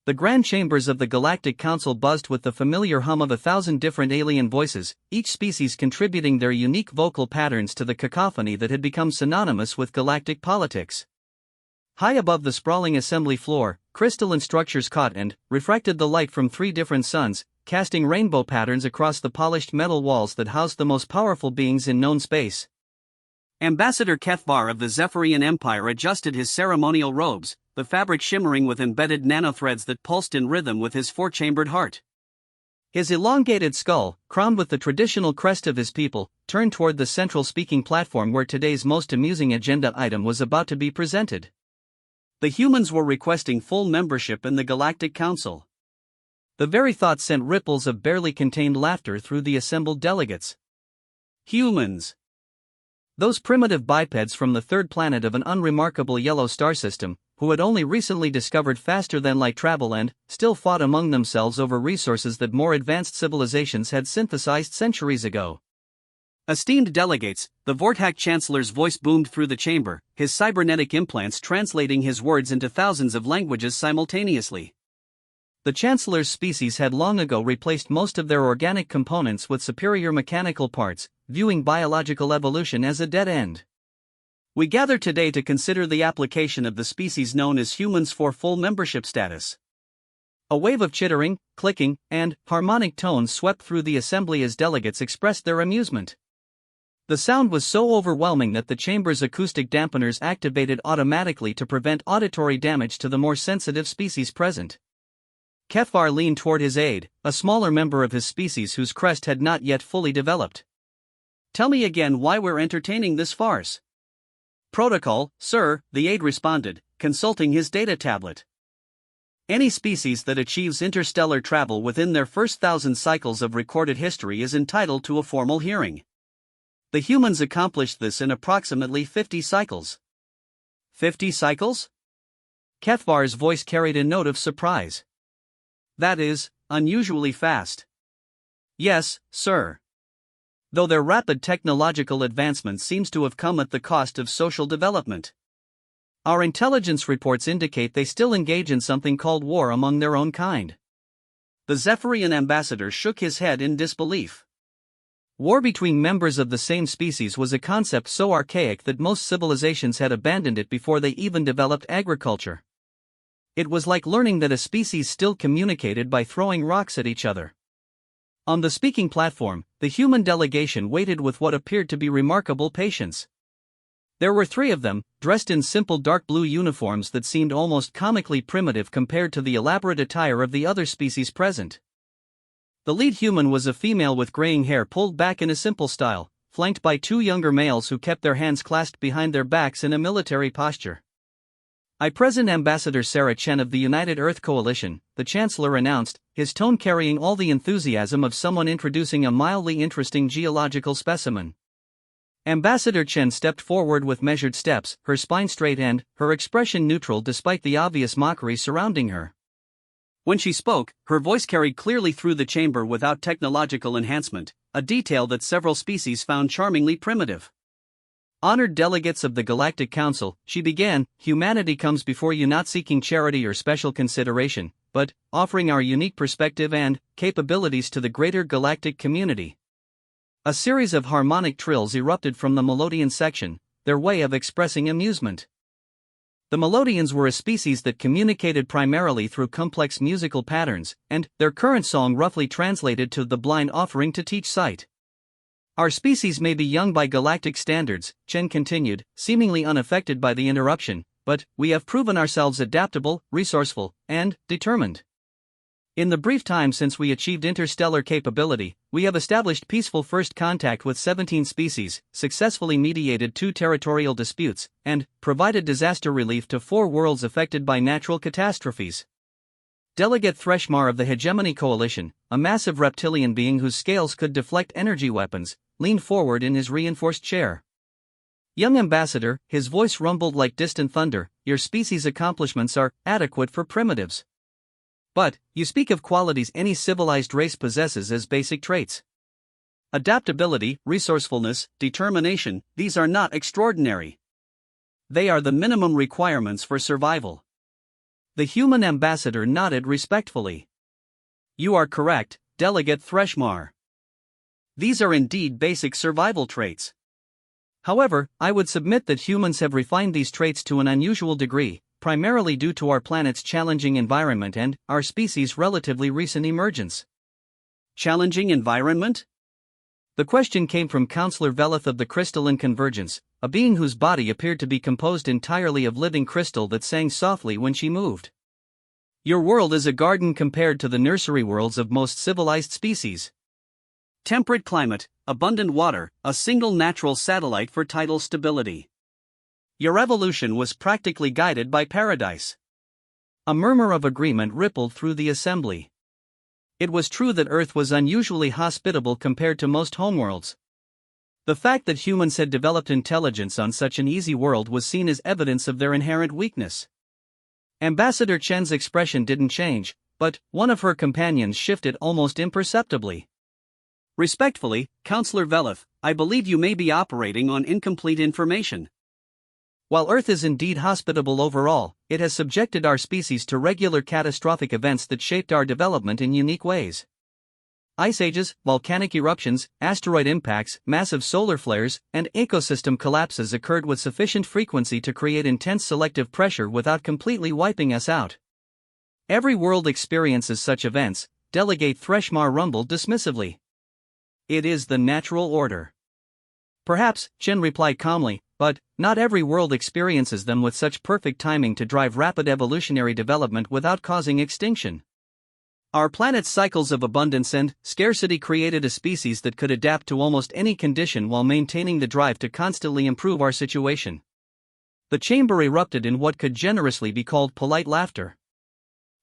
The grand chambers of the Galactic Council buzzed with the familiar hum of 1,000 different alien voices, each species contributing their unique vocal patterns to the cacophony that had become synonymous with galactic politics. High above the sprawling assembly floor, crystalline structures caught and refracted the light from 3 different suns, casting rainbow patterns across the polished metal walls that housed the most powerful beings in known space. Ambassador Kethvar of the Zephyrian Empire adjusted his ceremonial robes, the fabric shimmering with embedded nanothreads that pulsed in rhythm with his 4-chambered heart. His elongated skull, crowned with the traditional crest of his people, turned toward the central speaking platform where today's most amusing agenda item was about to be presented. The humans were requesting full membership in the Galactic Council. The very thought sent ripples of barely contained laughter through the assembled delegates. Humans! Those primitive bipeds from the 3rd planet of an unremarkable yellow star system, who had only recently discovered faster-than-light travel and still fought among themselves over resources that more advanced civilizations had synthesized centuries ago. Esteemed delegates, the Vortak Chancellor's voice boomed through the chamber, his cybernetic implants translating his words into thousands of languages simultaneously. The Chancellor's species had long ago replaced most of their organic components with superior mechanical parts, viewing biological evolution as a dead end. We gather today to consider the application of the species known as humans for full membership status. A wave of chittering, clicking, and harmonic tones swept through the assembly as delegates expressed their amusement. The sound was so overwhelming that the chamber's acoustic dampeners activated automatically to prevent auditory damage to the more sensitive species present. Kethvar leaned toward his aide, a smaller member of his species whose crest had not yet fully developed. "Tell me again why we're entertaining this farce." "Protocol, sir," the aide responded, consulting his data tablet. "Any species that achieves interstellar travel within their first 1,000 cycles of recorded history is entitled to a formal hearing. The humans accomplished this in approximately 50 cycles." 50 cycles? Kethvar's voice carried a note of surprise. "That is unusually fast." "Yes, sir. Though their rapid technological advancement seems to have come at the cost of social development. Our intelligence reports indicate they still engage in something called war among their own kind." The Zephyrian ambassador shook his head in disbelief. War between members of the same species was a concept so archaic that most civilizations had abandoned it before they even developed agriculture. It was like learning that a species still communicated by throwing rocks at each other. On the speaking platform, the human delegation waited with what appeared to be remarkable patience. There were 3 of them, dressed in simple dark blue uniforms that seemed almost comically primitive compared to the elaborate attire of the other species present. The lead human was a female with graying hair pulled back in a simple style, flanked by 2 younger males who kept their hands clasped behind their backs in a military posture. "I present Ambassador Sarah Chen of the United Earth Coalition," the Chancellor announced, his tone carrying all the enthusiasm of someone introducing a mildly interesting geological specimen. Ambassador Chen stepped forward with measured steps, her spine straight and her expression neutral despite the obvious mockery surrounding her. When she spoke, her voice carried clearly through the chamber without technological enhancement, a detail that several species found charmingly primitive. "Honored delegates of the Galactic Council," she began, "humanity comes before you not seeking charity or special consideration, but offering our unique perspective and capabilities to the greater galactic community." A series of harmonic trills erupted from the Melodian section, their way of expressing amusement. The Melodians were a species that communicated primarily through complex musical patterns, and their current song roughly translated to "the blind offering to teach sight." "Our species may be young by galactic standards," Chen continued, seemingly unaffected by the interruption, "but we have proven ourselves adaptable, resourceful, and determined. In the brief time since we achieved interstellar capability, we have established peaceful first contact with 17 species, successfully mediated 2 territorial disputes, and provided disaster relief to 4 worlds affected by natural catastrophes." Delegate Threshmar of the Hegemony Coalition, a massive reptilian being whose scales could deflect energy weapons, leaned forward in his reinforced chair. "Young Ambassador," his voice rumbled like distant thunder, "your species' accomplishments are adequate for primitives. But you speak of qualities any civilized race possesses as basic traits. Adaptability, resourcefulness, determination, these are not extraordinary. They are the minimum requirements for survival. The human ambassador nodded respectfully. You are correct, Delegate Threshmar. These are indeed basic survival traits. However, I would submit that humans have refined these traits to an unusual degree, primarily due to our planet's challenging environment and our species' relatively recent emergence. Challenging environment? The question came from Counselor Veleth of the Crystalline Convergence, a being whose body appeared to be composed entirely of living crystal that sang softly when she moved. Your world is a garden compared to the nursery worlds of most civilized species. Temperate climate, abundant water, a single natural satellite for tidal stability. Your evolution was practically guided by paradise. A murmur of agreement rippled through the assembly. It was true that Earth was unusually hospitable compared to most homeworlds. The fact that humans had developed intelligence on such an easy world was seen as evidence of their inherent weakness. Ambassador Chen's expression didn't change, but one of her companions shifted almost imperceptibly. Respectfully, Counselor Veleth, I believe you may be operating on incomplete information. While Earth is indeed hospitable overall, it has subjected our species to regular catastrophic events that shaped our development in unique ways. Ice ages, volcanic eruptions, asteroid impacts, massive solar flares, and ecosystem collapses occurred with sufficient frequency to create intense selective pressure without completely wiping us out. Every world experiences such events, Delegate Threshmar rumbled dismissively. It is the natural order. Perhaps, Chen replied calmly, but not every world experiences them with such perfect timing to drive rapid evolutionary development without causing extinction. Our planet's cycles of abundance and scarcity created a species that could adapt to almost any condition while maintaining the drive to constantly improve our situation. The chamber erupted in what could generously be called polite laughter.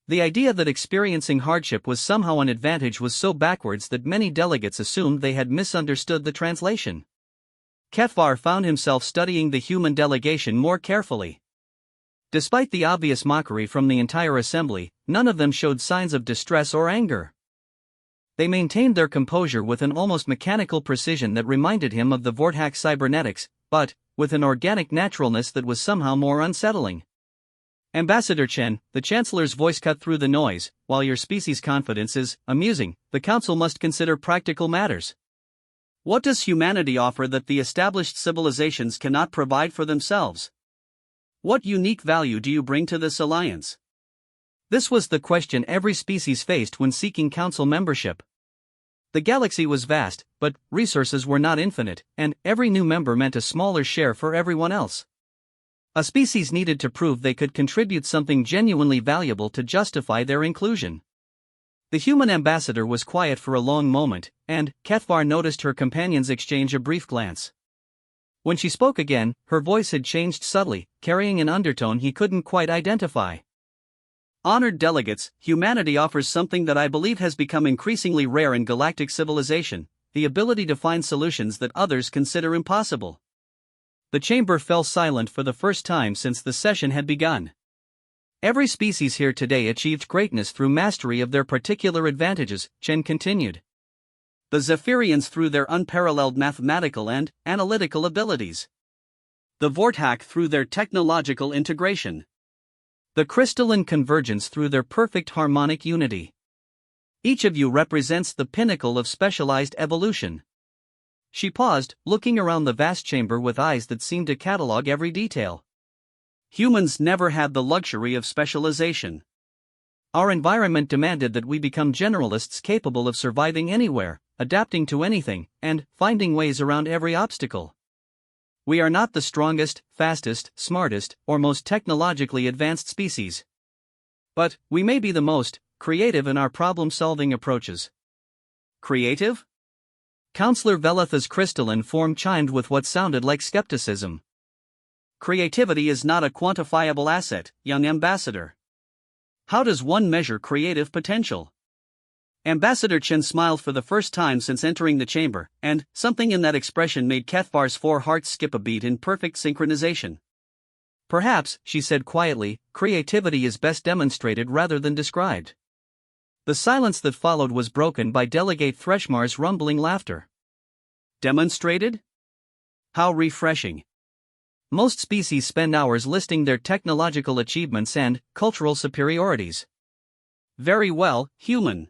The idea that experiencing hardship was somehow an advantage was so backwards that many delegates assumed they had misunderstood the translation. Kefvar found himself studying the human delegation more carefully. Despite the obvious mockery from the entire assembly, none of them showed signs of distress or anger. They maintained their composure with an almost mechanical precision that reminded him of the Vorthak cybernetics, but with an organic naturalness that was somehow more unsettling. Ambassador Chen, the Chancellor's voice cut through the noise, while your species' confidence is amusing, the Council must consider practical matters. What does humanity offer that the established civilizations cannot provide for themselves? What unique value do you bring to this alliance? This was the question every species faced when seeking Council membership. The galaxy was vast, but resources were not infinite, and every new member meant a smaller share for everyone else. A species needed to prove they could contribute something genuinely valuable to justify their inclusion. The human ambassador was quiet for a long moment, and Kefvar noticed her companions exchange a brief glance. When she spoke again, her voice had changed subtly, carrying an undertone he couldn't quite identify. Honored delegates, humanity offers something that I believe has become increasingly rare in galactic civilization, the ability to find solutions that others consider impossible. The chamber fell silent for the first time since the session had begun. Every species here today achieved greatness through mastery of their particular advantages, Chen continued. The Zephyrians through their unparalleled mathematical and analytical abilities. The Vorthak through their technological integration. The Crystalline Convergence through their perfect harmonic unity. Each of you represents the pinnacle of specialized evolution. She paused, looking around the vast chamber with eyes that seemed to catalog every detail. Humans never had the luxury of specialization. Our environment demanded that we become generalists capable of surviving anywhere, adapting to anything, and finding ways around every obstacle. We are not the strongest, fastest, smartest, or most technologically advanced species. But we may be the most creative in our problem-solving approaches. Creative? Counselor Veletha's crystalline form chimed with what sounded like skepticism. Creativity is not a quantifiable asset, young ambassador. How does one measure creative potential? Ambassador Chen smiled for the first time since entering the chamber, and something in that expression made Kefvar's 4 hearts skip a beat in perfect synchronization. Perhaps, she said quietly, creativity is best demonstrated rather than described. The silence that followed was broken by Delegate Threshmar's rumbling laughter. Demonstrated? How refreshing. most species spend hours listing their technological achievements and cultural superiorities. Very well, human.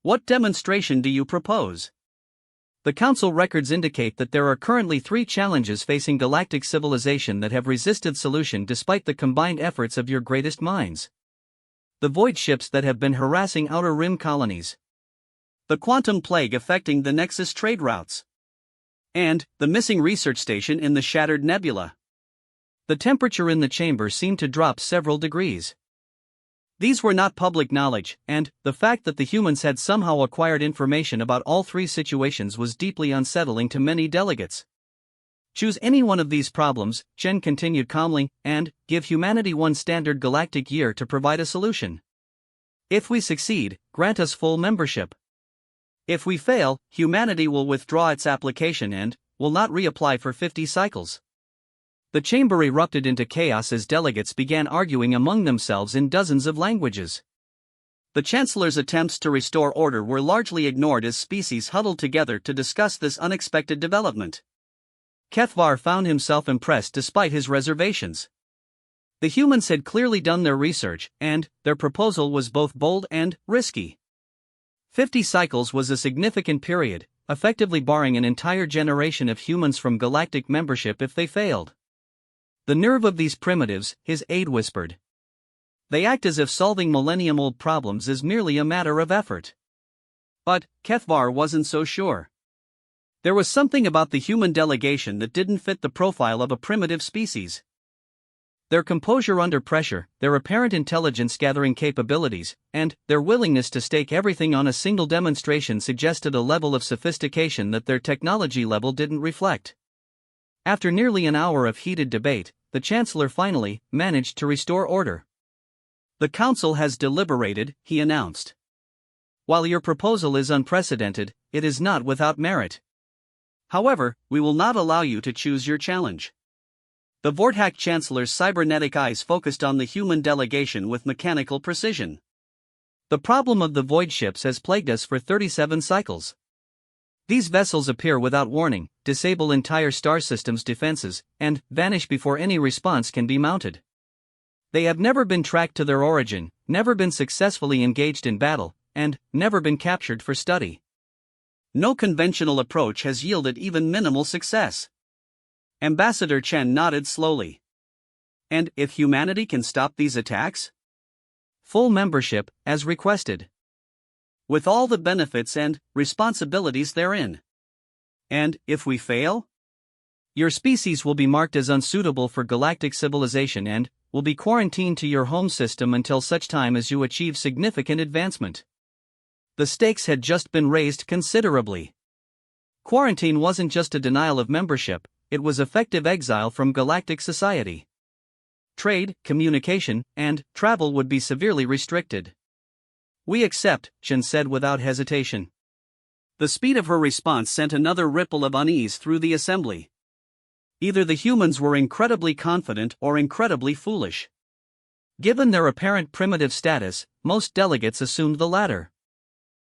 What demonstration do you propose? The Council records indicate that there are currently 3 challenges facing galactic civilization that have resisted solution despite the combined efforts of your greatest minds. The void ships that have been harassing outer rim colonies. The quantum plague affecting the Nexus trade routes. And the missing research station in the Shattered Nebula. The temperature in the chamber seemed to drop several degrees. These were not public knowledge, and the fact that the humans had somehow acquired information about all 3 situations was deeply unsettling to many delegates. Choose any one of these problems, Chen continued calmly, and give humanity 1 standard galactic year to provide a solution. If we succeed, grant us full membership. If we fail, humanity will withdraw its application and will not reapply for 50 cycles. The chamber erupted into chaos as delegates began arguing among themselves in dozens of languages. The Chancellor's attempts to restore order were largely ignored as species huddled together to discuss this unexpected development. Kethvar found himself impressed despite his reservations. The humans had clearly done their research, and their proposal was both bold and risky. 50 cycles was a significant period, effectively barring an entire generation of humans from galactic membership if they failed. The nerve of these primitives, his aide whispered. They act as if solving millennium-old problems is merely a matter of effort. But Kethvar wasn't so sure. There was something about the human delegation that didn't fit the profile of a primitive species. Their composure under pressure, their apparent intelligence-gathering capabilities, and their willingness to stake everything on a single demonstration suggested a level of sophistication that their technology level didn't reflect. After nearly an hour of heated debate, the Chancellor finally managed to restore order. The Council has deliberated, he announced. While your proposal is unprecedented, it is not without merit. However, we will not allow you to choose your challenge. The Vorthak Chancellor's cybernetic eyes focused on the human delegation with mechanical precision. The problem of the void ships has plagued us for 37 cycles. These vessels appear without warning, disable entire star system's defenses, and vanish before any response can be mounted. They have never been tracked to their origin, never been successfully engaged in battle, and never been captured for study. No conventional approach has yielded even minimal success. Ambassador Chen nodded slowly. And if humanity can stop these attacks? Full membership, as requested. With all the benefits and responsibilities therein. And if we fail? Your species will be marked as unsuitable for galactic civilization and will be quarantined to your home system until such time as you achieve significant advancement. The stakes had just been raised considerably. Quarantine wasn't just a denial of membership, it was effective exile from galactic society. Trade, communication, and travel would be severely restricted. We accept, Chen said without hesitation. The speed of her response sent another ripple of unease through the assembly. Either the humans were incredibly confident or incredibly foolish. Given their apparent primitive status, most delegates assumed the latter.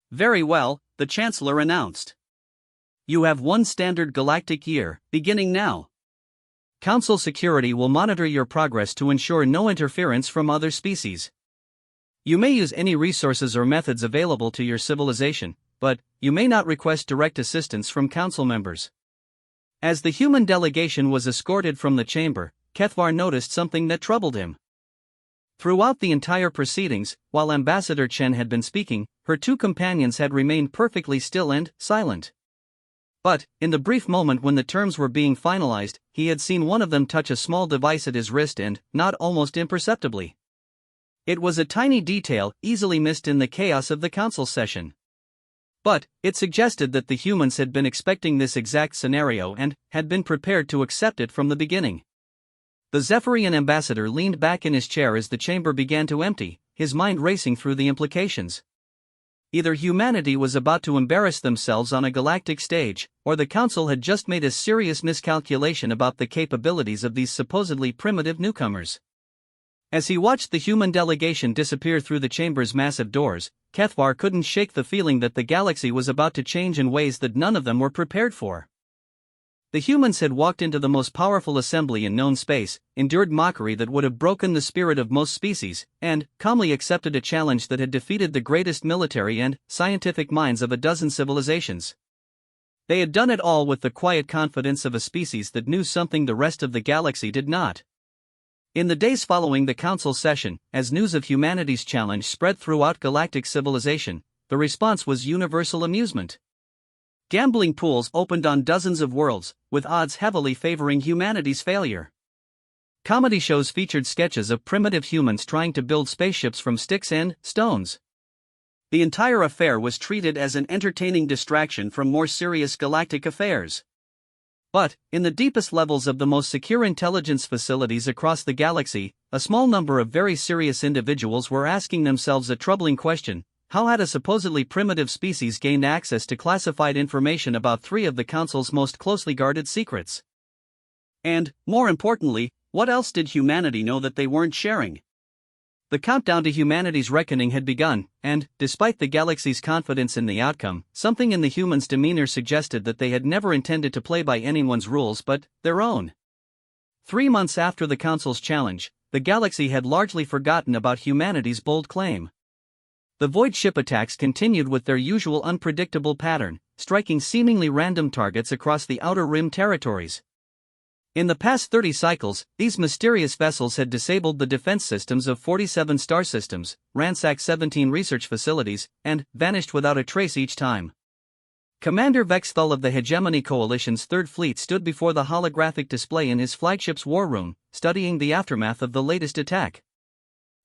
Very well, the Chancellor announced. You have 1 standard galactic year, beginning now. Council security will monitor your progress to ensure no interference from other species. You may use any resources or methods available to your civilization, but you may not request direct assistance from council members. As the human delegation was escorted from the chamber, Kethvar noticed something that troubled him. Throughout the entire proceedings, while Ambassador Chen had been speaking, her 2 companions had remained perfectly still and silent. But, in the brief moment when the terms were being finalized, he had seen one of them touch a small device at his wrist and nod almost imperceptibly. It was a tiny detail, easily missed in the chaos of the council session. But, it suggested that the humans had been expecting this exact scenario and had been prepared to accept it from the beginning. The Zephyrian ambassador leaned back in his chair as the chamber began to empty, his mind racing through the implications. Either humanity was about to embarrass themselves on a galactic stage, or the council had just made a serious miscalculation about the capabilities of these supposedly primitive newcomers. As he watched the human delegation disappear through the chamber's massive doors, Kethvar couldn't shake the feeling that the galaxy was about to change in ways that none of them were prepared for. The humans had walked into the most powerful assembly in known space, endured mockery that would have broken the spirit of most species, and calmly accepted a challenge that had defeated the greatest military and scientific minds of a dozen civilizations. They had done it all with the quiet confidence of a species that knew something the rest of the galaxy did not. In the days following the council session, as news of humanity's challenge spread throughout galactic civilization, the response was universal amusement. Gambling pools opened on dozens of worlds, with odds heavily favoring humanity's failure. Comedy shows featured sketches of primitive humans trying to build spaceships from sticks and stones. The entire affair was treated as an entertaining distraction from more serious galactic affairs. But, in the deepest levels of the most secure intelligence facilities across the galaxy, a small number of very serious individuals were asking themselves a troubling question: how had a supposedly primitive species gained access to classified information about three of the Council's most closely guarded secrets? And, more importantly, what else did humanity know that they weren't sharing? The countdown to humanity's reckoning had begun, and, despite the galaxy's confidence in the outcome, something in the humans' demeanor suggested that they had never intended to play by anyone's rules but their own. 3 months after the Council's challenge, the galaxy had largely forgotten about humanity's bold claim. The void ship attacks continued with their usual unpredictable pattern, striking seemingly random targets across the Outer Rim territories. In the past 30 cycles, these mysterious vessels had disabled the defense systems of 47 star systems, ransacked 17 research facilities, and vanished without a trace each time. Commander Vexthal of the Hegemony Coalition's Third Fleet stood before the holographic display in his flagship's war room, studying the aftermath of the latest attack.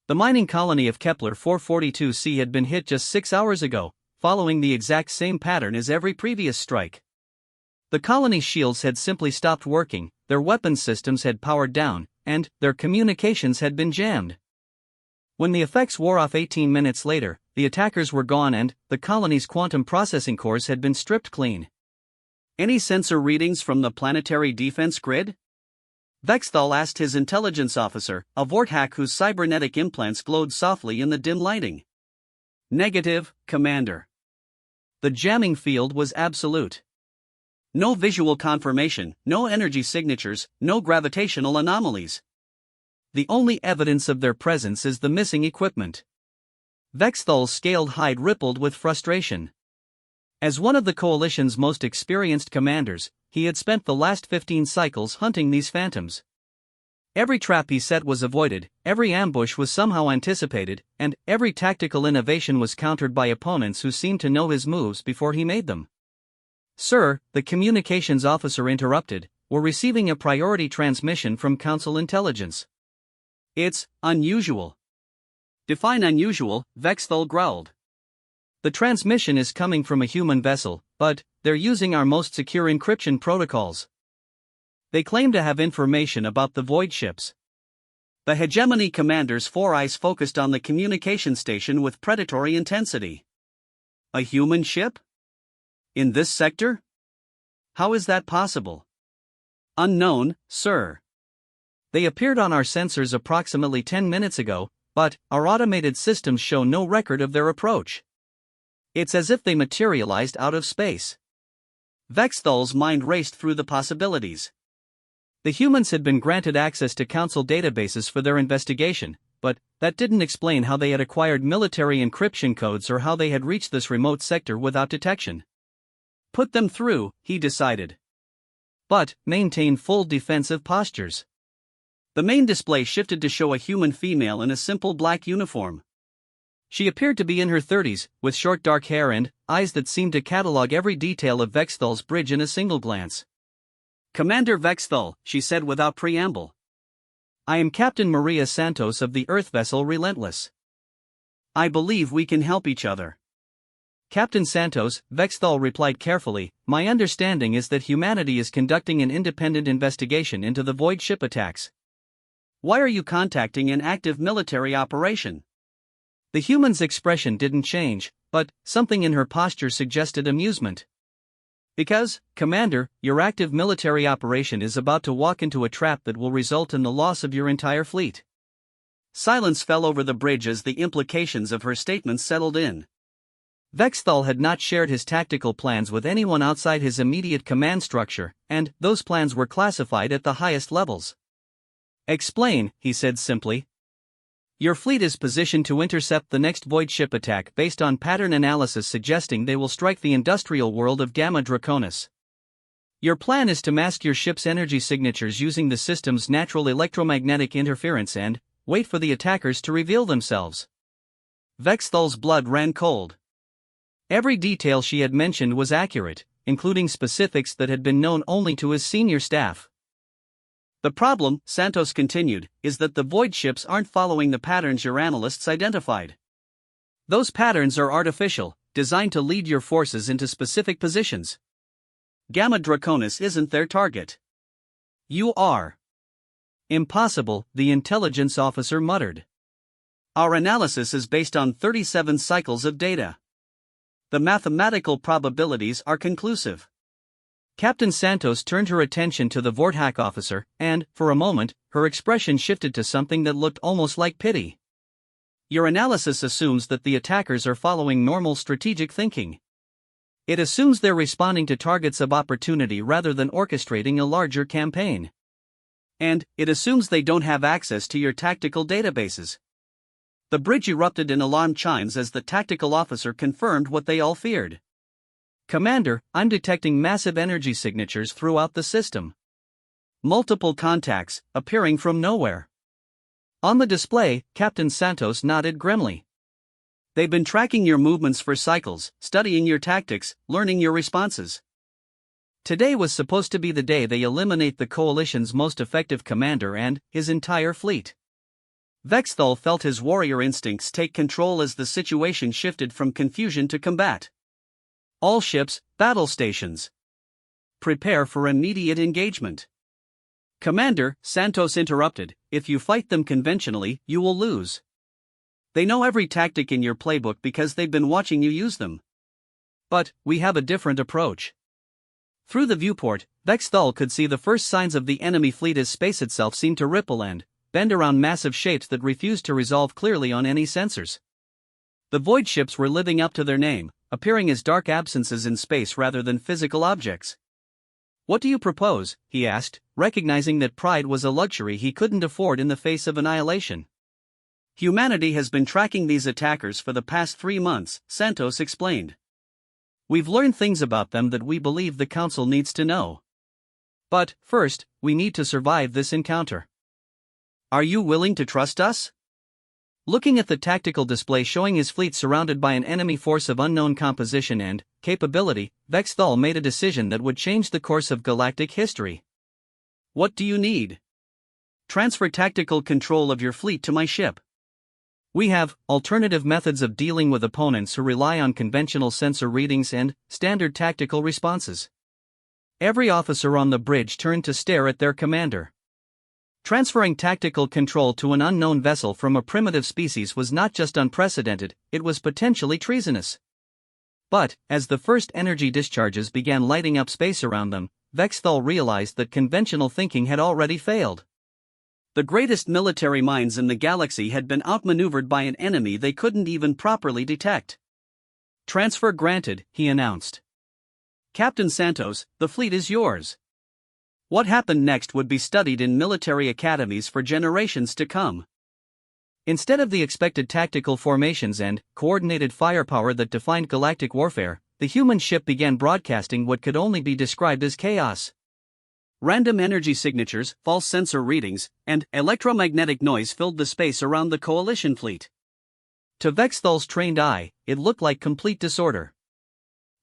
The mining colony of Kepler 442c had been hit just 6 hours ago, following the exact same pattern as every previous strike. The colony's shields had simply stopped working, their weapons systems had powered down, and their communications had been jammed. When the effects wore off 18 minutes later, the attackers were gone and the colony's quantum processing cores had been stripped clean. Any sensor readings from the planetary defense grid? Vexthal asked his intelligence officer, a Vorthak whose cybernetic implants glowed softly in the dim lighting. Negative, Commander. The jamming field was absolute. No visual confirmation, no energy signatures, no gravitational anomalies. The only evidence of their presence is the missing equipment. Vexthal's scaled hide rippled with frustration. As one of the Coalition's most experienced commanders, he had spent the last 15 cycles hunting these phantoms. Every trap he set was avoided, every ambush was somehow anticipated, and every tactical innovation was countered by opponents who seemed to know his moves before he made them. "Sir," the communications officer interrupted, "we're receiving a priority transmission from Council intelligence." "It's unusual." "Define unusual," Vexthal growled. "The transmission is coming from a human vessel, but they're using our most secure encryption protocols. They claim to have information about the void ships." The Hegemony commander's 4 eyes focused on the communication station with predatory intensity. A human ship? In this sector? How is that possible? Unknown, sir. They appeared on our sensors approximately 10 minutes ago, but our automated systems show no record of their approach. It's as if they materialized out of space. Vexthal's mind raced through the possibilities. The humans had been granted access to Council databases for their investigation, but that didn't explain how they had acquired military encryption codes or how they had reached this remote sector without detection. Put them through, he decided. But maintain full defensive postures. The main display shifted to show a human female in a simple black uniform. She appeared to be in her 30s, with short dark hair and eyes that seemed to catalog every detail of Vexthal's bridge in a single glance. "Commander Vexthal," she said without preamble. "I am Captain Maria Santos of the Earth vessel Relentless. I believe we can help each other." "Captain Santos," Vexthal replied carefully, "my understanding is that humanity is conducting an independent investigation into the void ship attacks. Why are you contacting an active military operation?" The human's expression didn't change, but something in her posture suggested amusement. "Because, Commander, your active military operation is about to walk into a trap that will result in the loss of your entire fleet." Silence fell over the bridge as the implications of her statements settled in. Vexthal had not shared his tactical plans with anyone outside his immediate command structure, and those plans were classified at the highest levels. "Explain," he said simply. "Your fleet is positioned to intercept the next void ship attack based on pattern analysis suggesting they will strike the industrial world of Gamma Draconis. Your plan is to mask your ship's energy signatures using the system's natural electromagnetic interference and wait for the attackers to reveal themselves." Vexthal's blood ran cold. Every detail she had mentioned was accurate, including specifics that had been known only to his senior staff. "The problem," Santos continued, "is that the void ships aren't following the patterns your analysts identified. Those patterns are artificial, designed to lead your forces into specific positions. Gamma Draconis isn't their target. You are." "Impossible," the intelligence officer muttered. "Our analysis is based on 37 cycles of data. The mathematical probabilities are conclusive." Captain Santos turned her attention to the Vorthack officer, and, for a moment, her expression shifted to something that looked almost like pity. "Your analysis assumes that the attackers are following normal strategic thinking. It assumes they're responding to targets of opportunity rather than orchestrating a larger campaign. And it assumes they don't have access to your tactical databases." The bridge erupted in alarm chimes as the tactical officer confirmed what they all feared. "Commander, I'm detecting massive energy signatures throughout the system. Multiple contacts, appearing from nowhere." On the display, Captain Santos nodded grimly. "They've been tracking your movements for cycles, studying your tactics, learning your responses. Today was supposed to be the day they eliminate the Coalition's most effective commander and his entire fleet." Vexthal felt his warrior instincts take control as the situation shifted from confusion to combat. "All ships, battle stations. Prepare for immediate engagement." "Commander," Santos interrupted, "if you fight them conventionally, you will lose. They know every tactic in your playbook because they've been watching you use them." "But we have a different approach." Through the viewport, Vexthal could see the first signs of the enemy fleet as space itself seemed to ripple and bend around massive shapes that refused to resolve clearly on any sensors. The void ships were living up to their name, appearing as dark absences in space rather than physical objects. "What do you propose?" he asked, recognizing that pride was a luxury he couldn't afford in the face of annihilation. "Humanity has been tracking these attackers for the past 3 months, Santos explained. We've learned things about them that we believe the Council needs to know. But, first, we need to survive this encounter. Are you willing to trust us?" Looking at the tactical display showing his fleet surrounded by an enemy force of unknown composition and capability, Vexthal made a decision that would change the course of galactic history. "What do you need?" "Transfer tactical control of your fleet to my ship. We have alternative methods of dealing with opponents who rely on conventional sensor readings and standard tactical responses." Every officer on the bridge turned to stare at their commander. Transferring tactical control to an unknown vessel from a primitive species was not just unprecedented, it was potentially treasonous. But, as the first energy discharges began lighting up space around them, Vexthal realized that conventional thinking had already failed. The greatest military minds in the galaxy had been outmaneuvered by an enemy they couldn't even properly detect. "Transfer granted," he announced. "Captain Santos, the fleet is yours." What happened next would be studied in military academies for generations to come. Instead of the expected tactical formations and coordinated firepower that defined galactic warfare, the human ship began broadcasting what could only be described as chaos. Random energy signatures, false sensor readings, and electromagnetic noise filled the space around the Coalition fleet. To Vexthal's trained eye, it looked like complete disorder.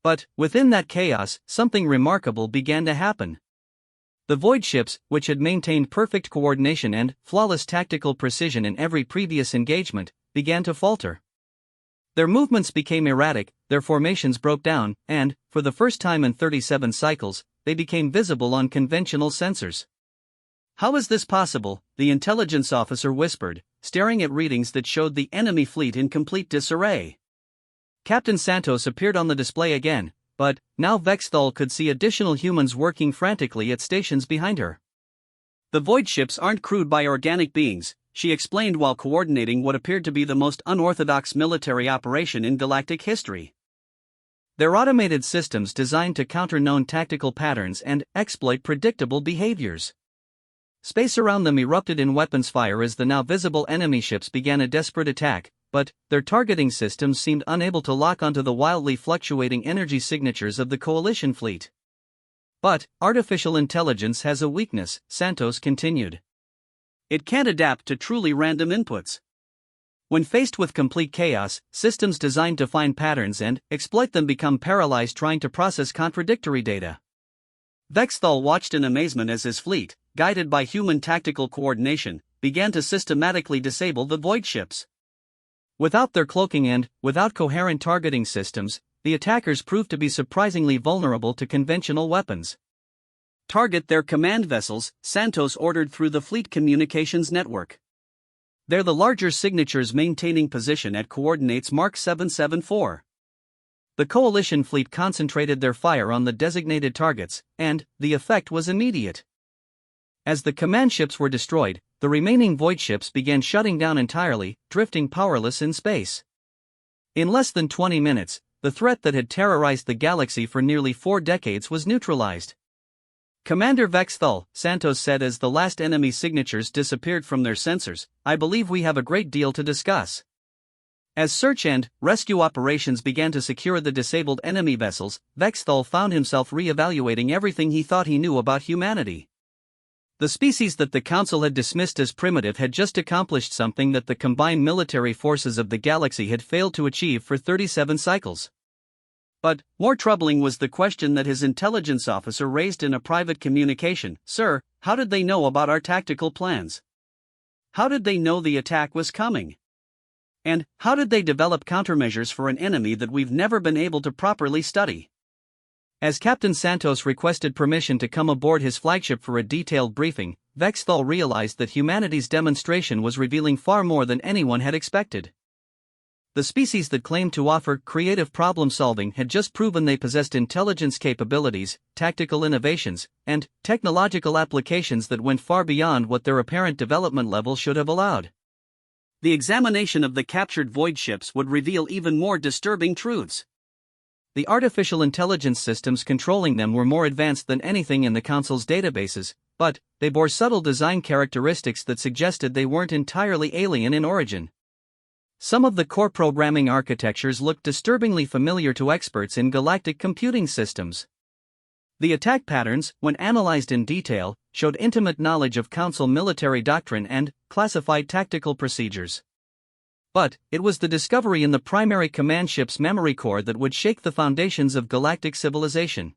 But, within that chaos, something remarkable began to happen. The void ships, which had maintained perfect coordination and flawless tactical precision in every previous engagement, began to falter. Their movements became erratic, their formations broke down, and, for the first time in 37 cycles, they became visible on conventional sensors. "How is this possible?" the intelligence officer whispered, staring at readings that showed the enemy fleet in complete disarray. Captain Santos appeared on the display again, but now Vexthal could see additional humans working frantically at stations behind her. "The void ships aren't crewed by organic beings," she explained while coordinating what appeared to be the most unorthodox military operation in galactic history. They're automated systems designed to counter known tactical patterns and exploit predictable behaviors. Space around them erupted in weapons fire as the now visible enemy ships began a desperate attack, but their targeting systems seemed unable to lock onto the wildly fluctuating energy signatures of the Coalition fleet. But artificial intelligence has a weakness, Santos continued. It can't adapt to truly random inputs. When faced with complete chaos, systems designed to find patterns and exploit them become paralyzed trying to process contradictory data. Vexthal watched in amazement as his fleet, guided by human tactical coordination, began to systematically disable the void ships. Without their cloaking and without coherent targeting systems, the attackers proved to be surprisingly vulnerable to conventional weapons. Target their command vessels, Santos ordered through the fleet communications network. They're the larger signatures maintaining position at coordinates Mark 774. The Coalition fleet concentrated their fire on the designated targets, and the effect was immediate. As the command ships were destroyed, the remaining void ships began shutting down entirely, drifting powerless in space. In less than 20 minutes, the threat that had terrorized the galaxy for nearly 4 decades was neutralized. Commander Vexthal, Santos said as the last enemy signatures disappeared from their sensors, I believe we have a great deal to discuss. As search and rescue operations began to secure the disabled enemy vessels, Vexthal found himself re-evaluating everything he thought he knew about humanity. The species that the Council had dismissed as primitive had just accomplished something that the combined military forces of the galaxy had failed to achieve for 37 cycles. But more troubling was the question that his intelligence officer raised in a private communication. Sir, how did they know about our tactical plans? How did they know the attack was coming? And how did they develop countermeasures for an enemy that we've never been able to properly study? As Captain Santos requested permission to come aboard his flagship for a detailed briefing, Vexthal realized that humanity's demonstration was revealing far more than anyone had expected. The species that claimed to offer creative problem-solving had just proven they possessed intelligence capabilities, tactical innovations, and technological applications that went far beyond what their apparent development level should have allowed. The examination of the captured void ships would reveal even more disturbing truths. The artificial intelligence systems controlling them were more advanced than anything in the Council's databases, but they bore subtle design characteristics that suggested they weren't entirely alien in origin. Some of the core programming architectures looked disturbingly familiar to experts in galactic computing systems. The attack patterns, when analyzed in detail, showed intimate knowledge of Council military doctrine and classified tactical procedures. But it was the discovery in the primary command ship's memory core that would shake the foundations of galactic civilization.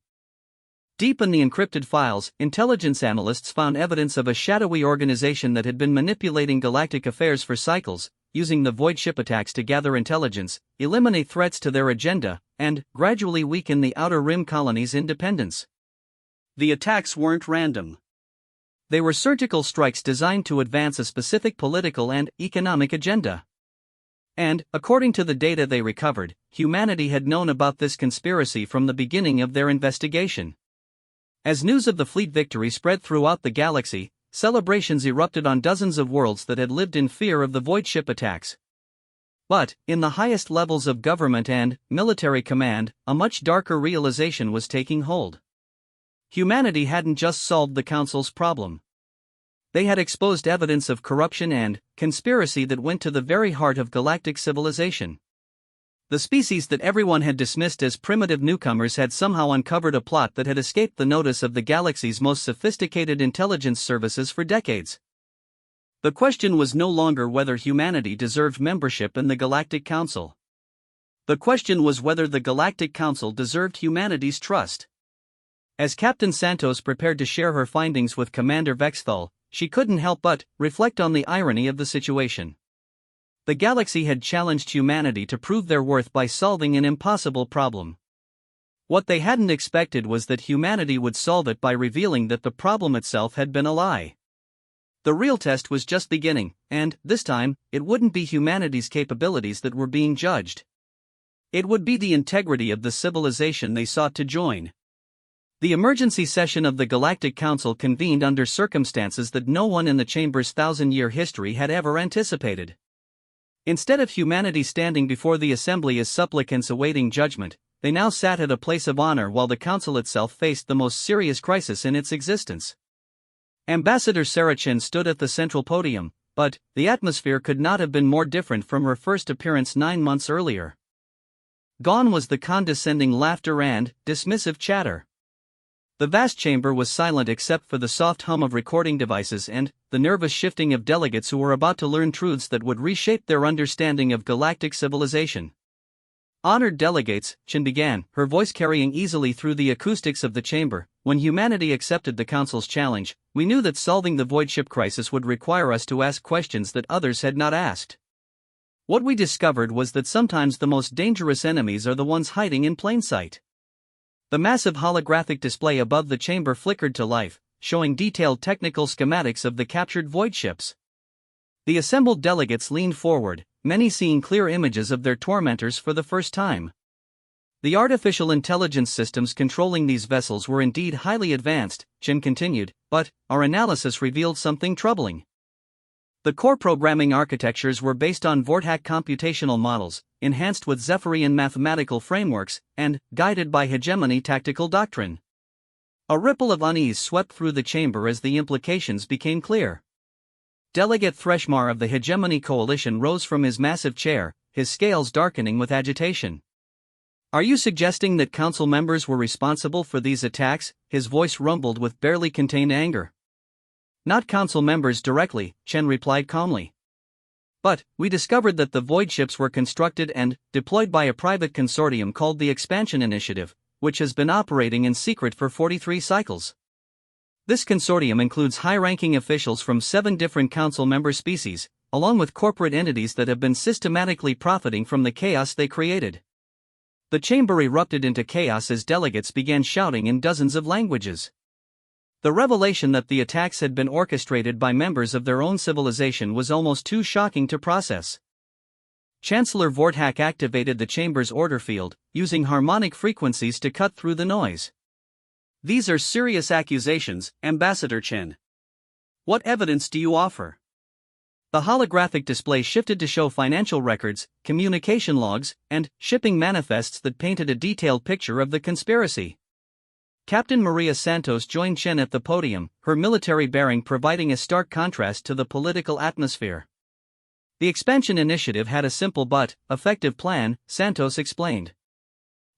Deep in the encrypted files, intelligence analysts found evidence of a shadowy organization that had been manipulating galactic affairs for cycles, using the void ship attacks to gather intelligence, eliminate threats to their agenda, and gradually weaken the Outer Rim colony's independence. The attacks weren't random. They were surgical strikes designed to advance a specific political and economic agenda. And, according to the data they recovered, humanity had known about this conspiracy from the beginning of their investigation. As news of the fleet victory spread throughout the galaxy, celebrations erupted on dozens of worlds that had lived in fear of the void ship attacks. But, in the highest levels of government and military command, a much darker realization was taking hold. Humanity hadn't just solved the Council's problem. They had exposed evidence of corruption and conspiracy that went to the very heart of galactic civilization. The species that everyone had dismissed as primitive newcomers had somehow uncovered a plot that had escaped the notice of the galaxy's most sophisticated intelligence services for decades. The question was no longer whether humanity deserved membership in the Galactic Council. The question was whether the Galactic Council deserved humanity's trust. As Captain Santos prepared to share her findings with Commander Vexthal, she couldn't help but reflect on the irony of the situation. The galaxy had challenged humanity to prove their worth by solving an impossible problem. What they hadn't expected was that humanity would solve it by revealing that the problem itself had been a lie. The real test was just beginning, and, this time, it wouldn't be humanity's capabilities that were being judged. It would be the integrity of the civilization they sought to join. The emergency session of the Galactic Council convened under circumstances that no one in the Chamber's 1,000-year history had ever anticipated. Instead of humanity standing before the assembly as supplicants awaiting judgment, they now sat at a place of honor while the council itself faced the most serious crisis in its existence. Ambassador Sarah Chen stood at the central podium, but the atmosphere could not have been more different from her first appearance 9 months earlier. Gone was the condescending laughter and dismissive chatter. The vast chamber was silent except for the soft hum of recording devices and the nervous shifting of delegates who were about to learn truths that would reshape their understanding of galactic civilization. Honored delegates, Chen began, her voice carrying easily through the acoustics of the chamber. When humanity accepted the Council's challenge, we knew that solving the void ship crisis would require us to ask questions that others had not asked. What we discovered was that sometimes the most dangerous enemies are the ones hiding in plain sight. The massive holographic display above the chamber flickered to life, showing detailed technical schematics of the captured void ships. The assembled delegates leaned forward, many seeing clear images of their tormentors for the first time. The artificial intelligence systems controlling these vessels were indeed highly advanced, Chen continued, but our analysis revealed something troubling. The core programming architectures were based on Vortac computational models, enhanced with Zephyrian mathematical frameworks, and guided by hegemony tactical doctrine. A ripple of unease swept through the chamber as the implications became clear. Delegate Threshmar of the Hegemony Coalition rose from his massive chair, his scales darkening with agitation. Are you suggesting that council members were responsible for these attacks? His voice rumbled with barely contained anger. Not council members directly, Chen replied calmly. But we discovered that the void ships were constructed and deployed by a private consortium called the Expansion Initiative, which has been operating in secret for 43 cycles. This consortium includes high-ranking officials from 7 different council member species, along with corporate entities that have been systematically profiting from the chaos they created. The chamber erupted into chaos as delegates began shouting in dozens of languages. The revelation that the attacks had been orchestrated by members of their own civilization was almost too shocking to process. Chancellor Vortac activated the chamber's order field, using harmonic frequencies to cut through the noise. These are serious accusations, Ambassador Chen. What evidence do you offer? The holographic display shifted to show financial records, communication logs, and shipping manifests that painted a detailed picture of the conspiracy. Captain Maria Santos joined Chen at the podium, her military bearing providing a stark contrast to the political atmosphere. The Expansion Initiative had a simple but effective plan, Santos explained.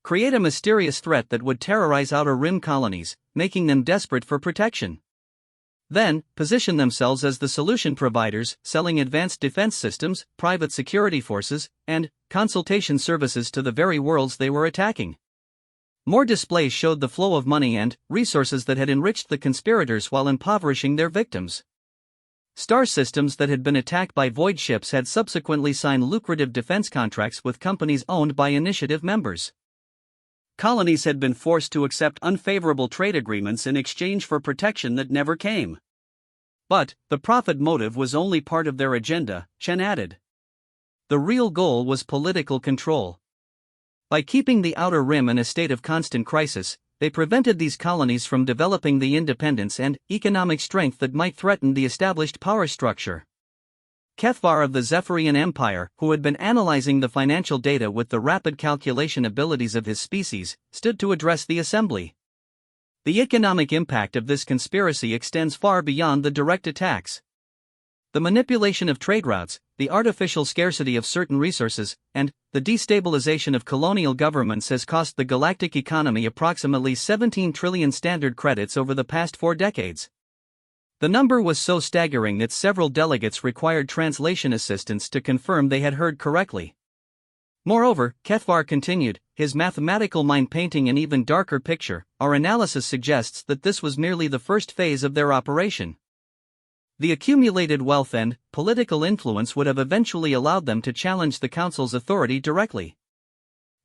Create a mysterious threat that would terrorize Outer Rim colonies, making them desperate for protection. Then, position themselves as the solution providers, selling advanced defense systems, private security forces, and consultation services to the very worlds they were attacking. More displays showed the flow of money and resources that had enriched the conspirators while impoverishing their victims. Star systems that had been attacked by void ships had subsequently signed lucrative defense contracts with companies owned by initiative members. Colonies had been forced to accept unfavorable trade agreements in exchange for protection that never came. But the profit motive was only part of their agenda, Chen added. The real goal was political control. By keeping the Outer Rim in a state of constant crisis, they prevented these colonies from developing the independence and economic strength that might threaten the established power structure. Kethvar of the Zephyrian Empire, who had been analyzing the financial data with the rapid calculation abilities of his species, stood to address the assembly. The economic impact of this conspiracy extends far beyond the direct attacks. The manipulation of trade routes, the artificial scarcity of certain resources, and the destabilization of colonial governments has cost the galactic economy approximately 17 trillion standard credits over the past 4 decades. The number was so staggering that several delegates required translation assistance to confirm they had heard correctly. Moreover, Kethvar continued, his mathematical mind painting an even darker picture. Our analysis suggests that this was merely the first phase of their operation. The accumulated wealth and political influence would have eventually allowed them to challenge the Council's authority directly.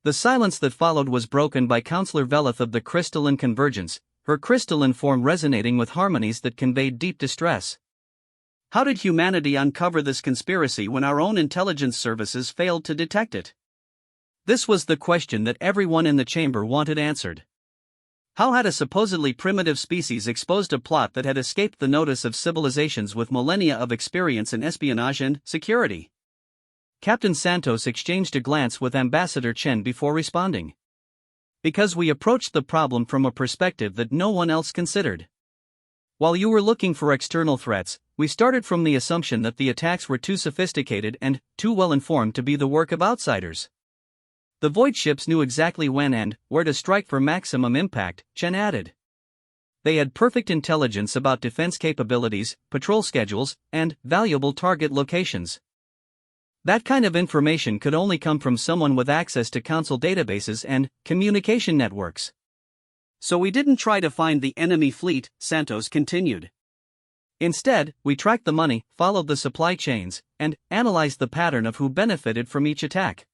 The silence that followed was broken by Councillor Velith of the Crystalline Convergence, her crystalline form resonating with harmonies that conveyed deep distress. How did humanity uncover this conspiracy when our own intelligence services failed to detect it? This was the question that everyone in the chamber wanted answered. How had a supposedly primitive species exposed a plot that had escaped the notice of civilizations with millennia of experience in espionage and security? Captain Santos exchanged a glance with Ambassador Chen before responding. Because we approached the problem from a perspective that no one else considered. While you were looking for external threats, we started from the assumption that the attacks were too sophisticated and too well informed to be the work of outsiders. The void ships knew exactly when and where to strike for maximum impact, Chen added. They had perfect intelligence about defense capabilities, patrol schedules, and valuable target locations. That kind of information could only come from someone with access to Council databases and communication networks. So we didn't try to find the enemy fleet, Santos continued. Instead, we tracked the money, followed the supply chains, and analyzed the pattern of who benefited from each attack.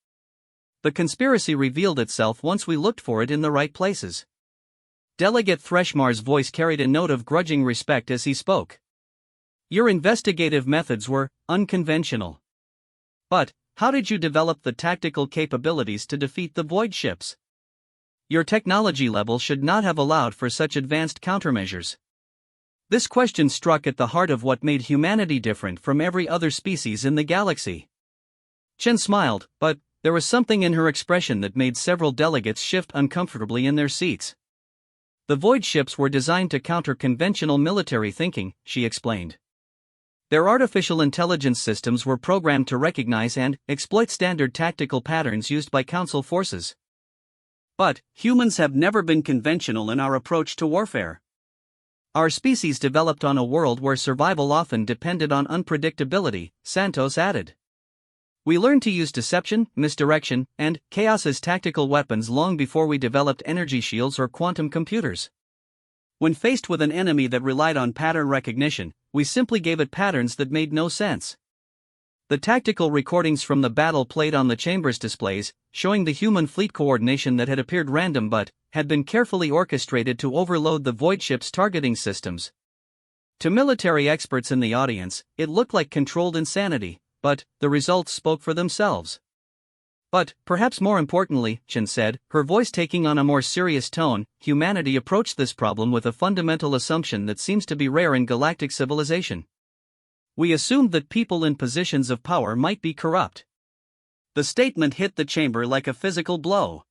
The conspiracy revealed itself once we looked for it in the right places. Delegate Threshmar's voice carried a note of grudging respect as he spoke. Your investigative methods were unconventional. But, how did you develop the tactical capabilities to defeat the void ships? Your technology level should not have allowed for such advanced countermeasures. This question struck at the heart of what made humanity different from every other species in the galaxy. Chen smiled, but there was something in her expression that made several delegates shift uncomfortably in their seats. The void ships were designed to counter conventional military thinking, she explained. Their artificial intelligence systems were programmed to recognize and exploit standard tactical patterns used by Council forces. But humans have never been conventional in our approach to warfare. Our species developed on a world where survival often depended on unpredictability, Santos added. We learned to use deception, misdirection, and chaos as tactical weapons long before we developed energy shields or quantum computers. When faced with an enemy that relied on pattern recognition, we simply gave it patterns that made no sense. The tactical recordings from the battle played on the chamber's displays, showing the human fleet coordination that had appeared random but had been carefully orchestrated to overload the void ship's targeting systems. To military experts in the audience, it looked like controlled insanity, but the results spoke for themselves. But, perhaps more importantly, Chen said, her voice taking on a more serious tone, humanity approached this problem with a fundamental assumption that seems to be rare in galactic civilization. We assumed that people in positions of power might be corrupt. The statement hit the chamber like a physical blow.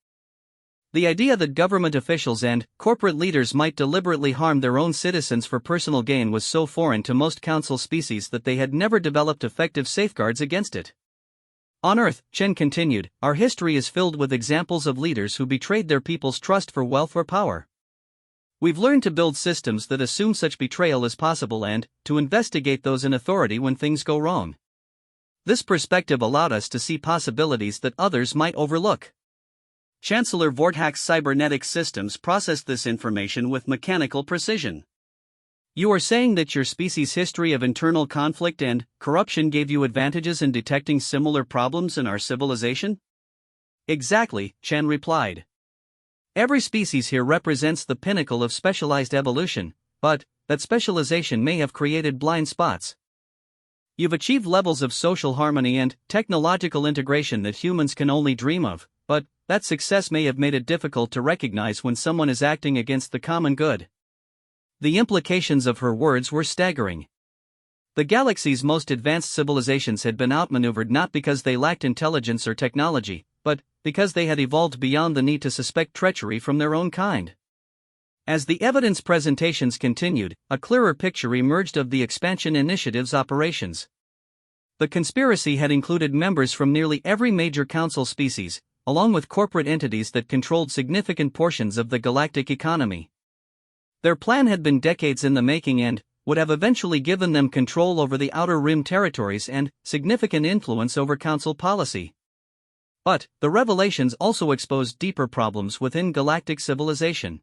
The idea that government officials and corporate leaders might deliberately harm their own citizens for personal gain was so foreign to most Council species that they had never developed effective safeguards against it. On Earth, Chen continued, our history is filled with examples of leaders who betrayed their people's trust for wealth or power. We've learned to build systems that assume such betrayal is possible and to investigate those in authority when things go wrong. This perspective allowed us to see possibilities that others might overlook. Chancellor Vortak's cybernetic systems processed this information with mechanical precision. You are saying that your species' history of internal conflict and corruption gave you advantages in detecting similar problems in our civilization? Exactly, Chen replied. Every species here represents the pinnacle of specialized evolution, but that specialization may have created blind spots. You've achieved levels of social harmony and technological integration that humans can only dream of, but that success may have made it difficult to recognize when someone is acting against the common good. The implications of her words were staggering. The galaxy's most advanced civilizations had been outmaneuvered not because they lacked intelligence or technology, but because they had evolved beyond the need to suspect treachery from their own kind. As the evidence presentations continued, a clearer picture emerged of the Expansion Initiative's operations. The conspiracy had included members from nearly every major Council species, along with corporate entities that controlled significant portions of the galactic economy. Their plan had been decades in the making and would have eventually given them control over the Outer Rim territories and significant influence over Council policy. But the revelations also exposed deeper problems within galactic civilization.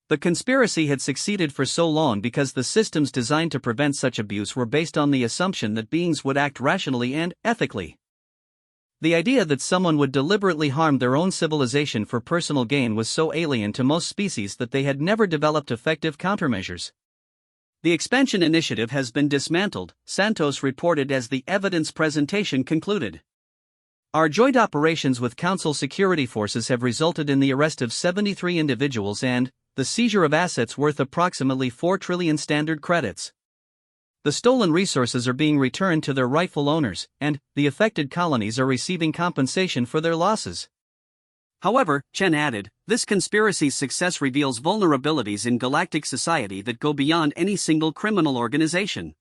The conspiracy had succeeded for so long because the systems designed to prevent such abuse were based on the assumption that beings would act rationally and ethically. The idea that someone would deliberately harm their own civilization for personal gain was so alien to most species that they had never developed effective countermeasures. The Expansion Initiative has been dismantled, Santos reported as the evidence presentation concluded. Our joint operations with Council security forces have resulted in the arrest of 73 individuals and the seizure of assets worth approximately 4 trillion standard credits. The stolen resources are being returned to their rightful owners, and the affected colonies are receiving compensation for their losses. However, Chen added, this conspiracy's success reveals vulnerabilities in galactic society that go beyond any single criminal organization.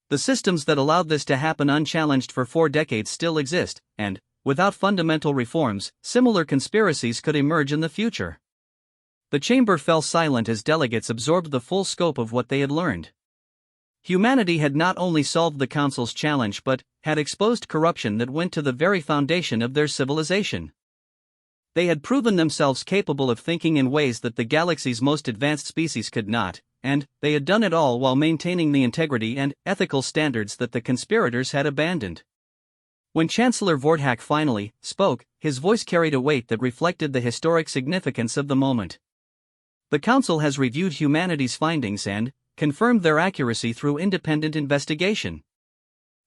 The systems that allowed this to happen unchallenged for 4 decades still exist, and, without fundamental reforms, similar conspiracies could emerge in the future. The chamber fell silent as delegates absorbed the full scope of what they had learned. Humanity had not only solved the Council's challenge but had exposed corruption that went to the very foundation of their civilization. They had proven themselves capable of thinking in ways that the galaxy's most advanced species could not, and they had done it all while maintaining the integrity and ethical standards that the conspirators had abandoned. When Chancellor Vorthak finally spoke, his voice carried a weight that reflected the historic significance of the moment. The Council has reviewed humanity's findings and confirmed their accuracy through independent investigation.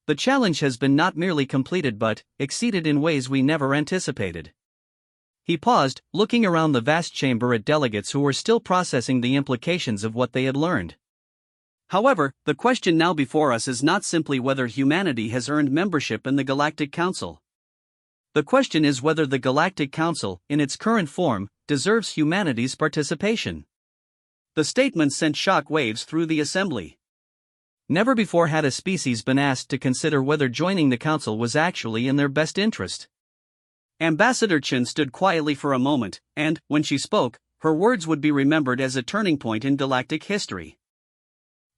The challenge has been not merely completed but exceeded in ways we never anticipated. He paused, looking around the vast chamber at delegates who were still processing the implications of what they had learned. However, the question now before us is not simply whether humanity has earned membership in the Galactic Council. The question is whether the Galactic Council, in its current form, deserves humanity's participation. The statement sent shock waves through the assembly. Never before had a species been asked to consider whether joining the Council was actually in their best interest. Ambassador Chen stood quietly for a moment, and, when she spoke, her words would be remembered as a turning point in galactic history.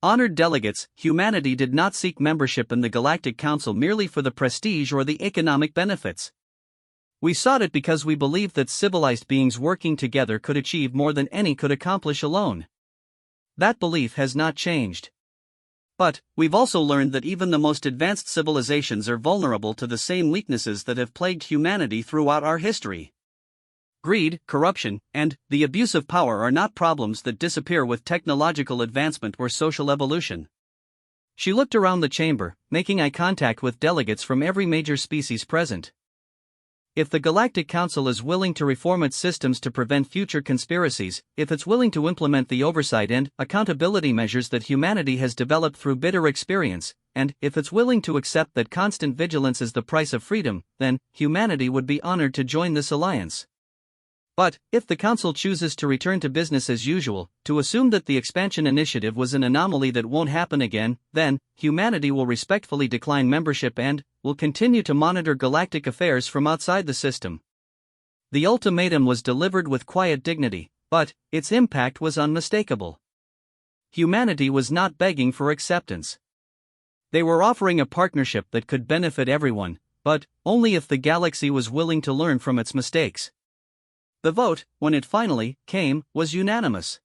Honored delegates, humanity did not seek membership in the Galactic Council merely for the prestige or the economic benefits. We sought it because we believed that civilized beings working together could achieve more than any could accomplish alone. That belief has not changed. But, we've also learned that even the most advanced civilizations are vulnerable to the same weaknesses that have plagued humanity throughout our history. Greed, corruption, and the abuse of power are not problems that disappear with technological advancement or social evolution. She looked around the chamber, making eye contact with delegates from every major species present. If the Galactic Council is willing to reform its systems to prevent future conspiracies, if it's willing to implement the oversight and accountability measures that humanity has developed through bitter experience, and if it's willing to accept that constant vigilance is the price of freedom, then humanity would be honored to join this alliance. But, if the Council chooses to return to business as usual, to assume that the expansion initiative was an anomaly that won't happen again, then humanity will respectfully decline membership and will continue to monitor galactic affairs from outside the system. The ultimatum was delivered with quiet dignity, but its impact was unmistakable. Humanity was not begging for acceptance. They were offering a partnership that could benefit everyone, but only if the galaxy was willing to learn from its mistakes. The vote, when it finally came, was unanimous.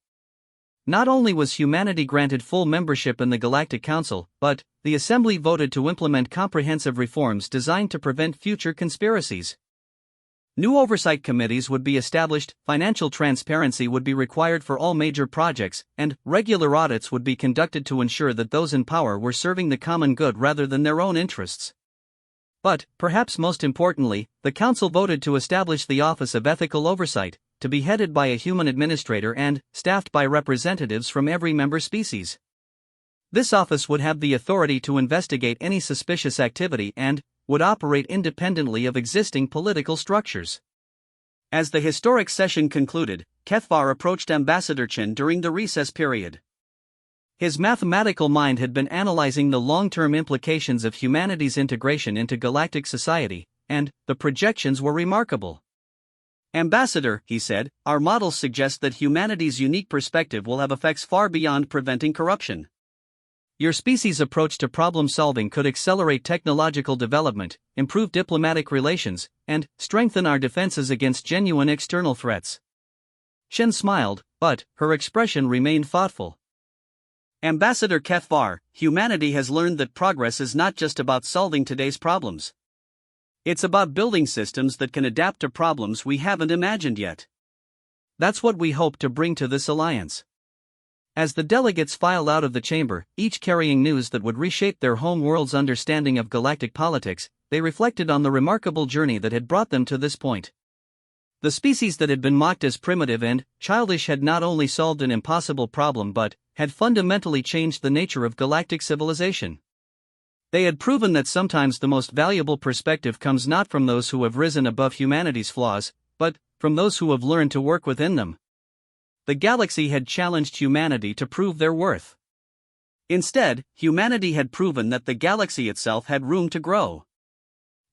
Not only was humanity granted full membership in the Galactic Council, but the Assembly voted to implement comprehensive reforms designed to prevent future conspiracies. New oversight committees would be established, financial transparency would be required for all major projects, and regular audits would be conducted to ensure that those in power were serving the common good rather than their own interests. But, perhaps most importantly, the Council voted to establish the Office of Ethical Oversight, to be headed by a human administrator and staffed by representatives from every member species. This office would have the authority to investigate any suspicious activity and would operate independently of existing political structures. As the historic session concluded, Kethvar approached Ambassador Chen during the recess period. His mathematical mind had been analyzing the long-term implications of humanity's integration into galactic society, and the projections were remarkable. Ambassador, he said, our models suggest that humanity's unique perspective will have effects far beyond preventing corruption. Your species' approach to problem-solving could accelerate technological development, improve diplomatic relations, and strengthen our defenses against genuine external threats. Shen smiled, but her expression remained thoughtful. Ambassador Kethvar, humanity has learned that progress is not just about solving today's problems. It's about building systems that can adapt to problems we haven't imagined yet. That's what we hope to bring to this alliance. As the delegates filed out of the chamber, each carrying news that would reshape their home world's understanding of galactic politics, they reflected on the remarkable journey that had brought them to this point. The species that had been mocked as primitive and childish had not only solved an impossible problem but had fundamentally changed the nature of galactic civilization. They had proven that sometimes the most valuable perspective comes not from those who have risen above humanity's flaws, but from those who have learned to work within them. The galaxy had challenged humanity to prove their worth. Instead, humanity had proven that the galaxy itself had room to grow.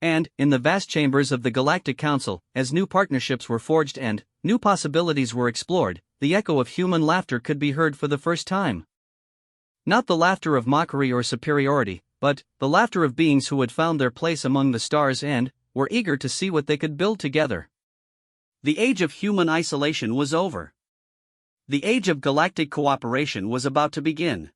And, in the vast chambers of the Galactic Council, as new partnerships were forged and new possibilities were explored, the echo of human laughter could be heard for the first time. Not the laughter of mockery or superiority, but the laughter of beings who had found their place among the stars and were eager to see what they could build together. The age of human isolation was over. The age of galactic cooperation was about to begin.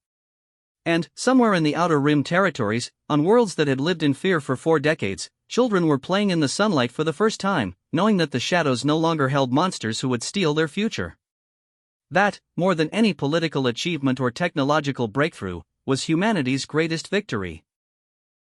And, somewhere in the Outer Rim territories, on worlds that had lived in fear for 4 decades, children were playing in the sunlight for the first time, knowing that the shadows no longer held monsters who would steal their future. That, more than any political achievement or technological breakthrough, was humanity's greatest victory.